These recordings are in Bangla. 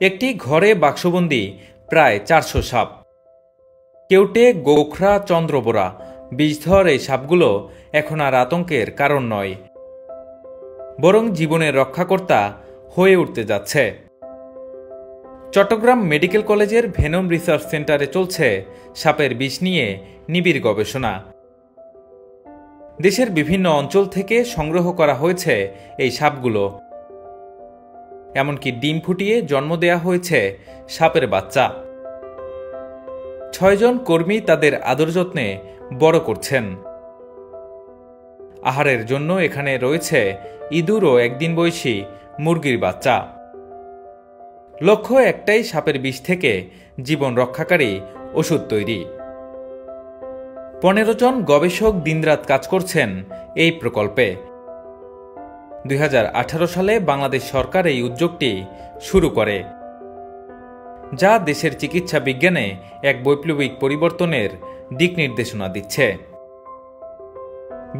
একটি ঘরে বাক্সবন্দি প্রায় 400 সাপ। কেউটে, গোখরা, চন্দ্রবোরা, বিষধর এই সাপগুলো এখন আর আতঙ্কের কারণ নয়, বরং জীবনের রক্ষাকর্তা হয়ে উঠতে যাচ্ছে। চট্টগ্রাম মেডিকেল কলেজের ভেনম রিসার্চ সেন্টারে চলছে সাপের বিষ নিয়ে নিবিড় গবেষণা। দেশের বিভিন্ন অঞ্চল থেকে সংগ্রহ করা হয়েছে এই সাপগুলো। এমনকি ডিম ফুটিয়ে জন্ম দেয়া হয়েছে সাপের বাচ্চা। 6 জন কর্মী তাদের আদর যত্নে বড় করছেন। আহারের জন্য এখানে রয়েছে ইঁদুর ও একদিন বয়সী মুরগির বাচ্চা। লক্ষ্য একটাই, সাপের বিষ থেকে জীবন রক্ষাকারী ওষুধ তৈরি। 15 জন গবেষক দিনরাত কাজ করছেন এই প্রকল্পে। 2018 সালে বাংলাদেশ সরকার এই উদ্যোগটি শুরু করে, যা দেশের চিকিৎসা বিজ্ঞানে এক বৈপ্লবিক পরিবর্তনের দিক নির্দেশনা দিচ্ছে।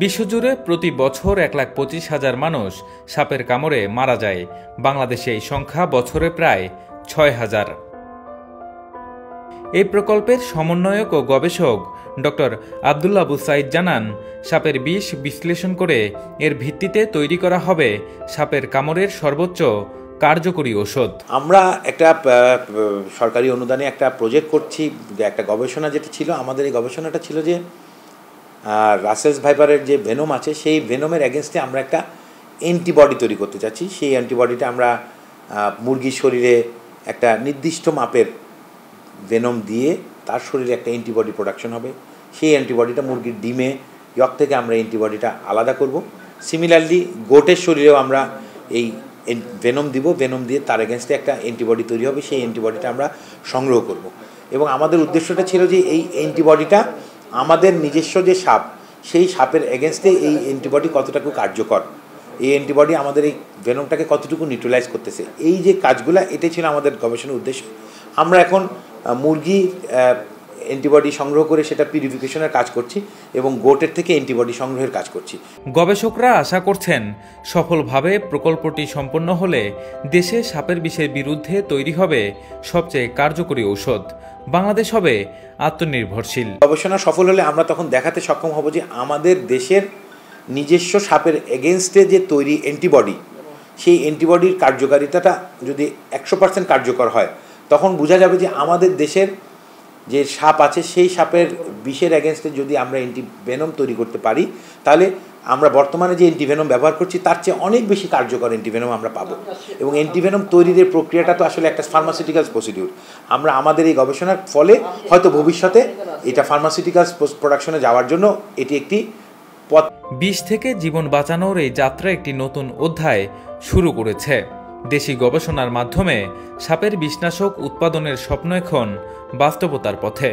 বিশ্বজুড়ে প্রতি বছর 1,25,000 মানুষ সাপের কামড়ে মারা যায়। বাংলাদেশে এই সংখ্যা বছরে প্রায় 6,000। এই প্রকল্পের সমন্বয়ক ও গবেষক ডক্টর আব্দুল্লাহ আবু সাইদ জানান, সাপের বিষ বিশ্লেষণ করে এর ভিত্তিতে তৈরি করা হবে সাপের কামড়ের সর্বোচ্চ কার্যকরী ওষুধ। আমরা একটা সরকারি অনুদানে একটা প্রজেক্ট করছি, একটা গবেষণা যেটা ছিল আমাদের, এই গবেষণাটা ছিল যে রাসেলস ভাইপারের যে ভেনম আছে সেই ভেনমের এগেনস্টে আমরা একটা অ্যান্টিবডি তৈরি করতে চাচ্ছি। সেই অ্যান্টিবডিটা আমরা মুরগির শরীরে একটা নির্দিষ্ট মাপের ভেনম দিয়ে তার শরীরে একটা অ্যান্টিবডি প্রোডাকশন হবে। সেই অ্যান্টিবডিটা মুরগির ডিমে ইয়ক থেকে আমরা অ্যান্টিবডিটা আলাদা করব। সিমিলারলি গোটের শরীরেও আমরা এই ভেনম দিব, ভেনম দিয়ে তার এগেনস্টে একটা অ্যান্টিবডি তৈরি হবে, সেই অ্যান্টিবডিটা আমরা সংগ্রহ করব। এবং আমাদের উদ্দেশ্যটা ছিল যে এই অ্যান্টিবডিটা আমাদের নিজস্ব যে সাপ, সেই সাপের এগেনস্টে এই অ্যান্টিবডি কতটুকু কার্যকর, এই অ্যান্টিবডি আমাদের এই ভেনমটাকে কতটুকু নিউট্রালাইজ করতেছে, এই যে কাজগুলো, এটাই ছিল আমাদের গবেষণার উদ্দেশ্য। আমরা এখন মুরগি অ্যান্টিবডি সংগ্রহ করে সেটা পিউরিফিকেশনের কাজ করছি এবং গোটের থেকে অ্যান্টিবডি সংগ্রহের কাজ করছি। গবেষকরা আশা করছেন, সফলভাবে প্রকল্পটি সম্পন্ন হলে দেশে সাপের বিষের বিরুদ্ধে তৈরি হবে সবচেয়ে কার্যকরী ঔষধ। বাংলাদেশ হবে আত্মনির্ভরশীল। গবেষণা সফল হলে আমরা তখন দেখাতে সক্ষম হব যে আমাদের দেশের নিজস্ব সাপের এগেনস্টে যে তৈরি অ্যান্টিবডি, সেই অ্যান্টিবডির কার্যকারিতাটা যদি 100% কার্যকর হয়, তখন বোঝা যাবে যে আমাদের দেশের যে সাপ আছে সেই সাপের বিষের এগেনস্টে যদি আমরা অ্যান্টিভেনম তৈরি করতে পারি, তাহলে আমরা বর্তমানে যে অ্যান্টিভেনম ব্যবহার করছি তার চেয়ে অনেক বেশি কার্যকর অ্যান্টিভেনম আমরা পাবো। এবং অ্যান্টিভেনম তৈরির প্রক্রিয়াটা তো আসলে একটা ফার্মাসিউটিক্যালস প্রসিডিউর। আমরা আমাদের এই গবেষণার ফলে হয়তো ভবিষ্যতে এটা ফার্মাসিউটিক্যালস প্রোডাকশনে যাওয়ার জন্য এটি একটি পথ। বিষ থেকে জীবন বাঁচানোর এই যাত্রা একটি নতুন অধ্যায় শুরু করেছে। দেশি গবেষণার মাধ্যমে সাপের বিষনাশক উৎপাদনের স্বপ্ন এখন বাস্তবতার পথে।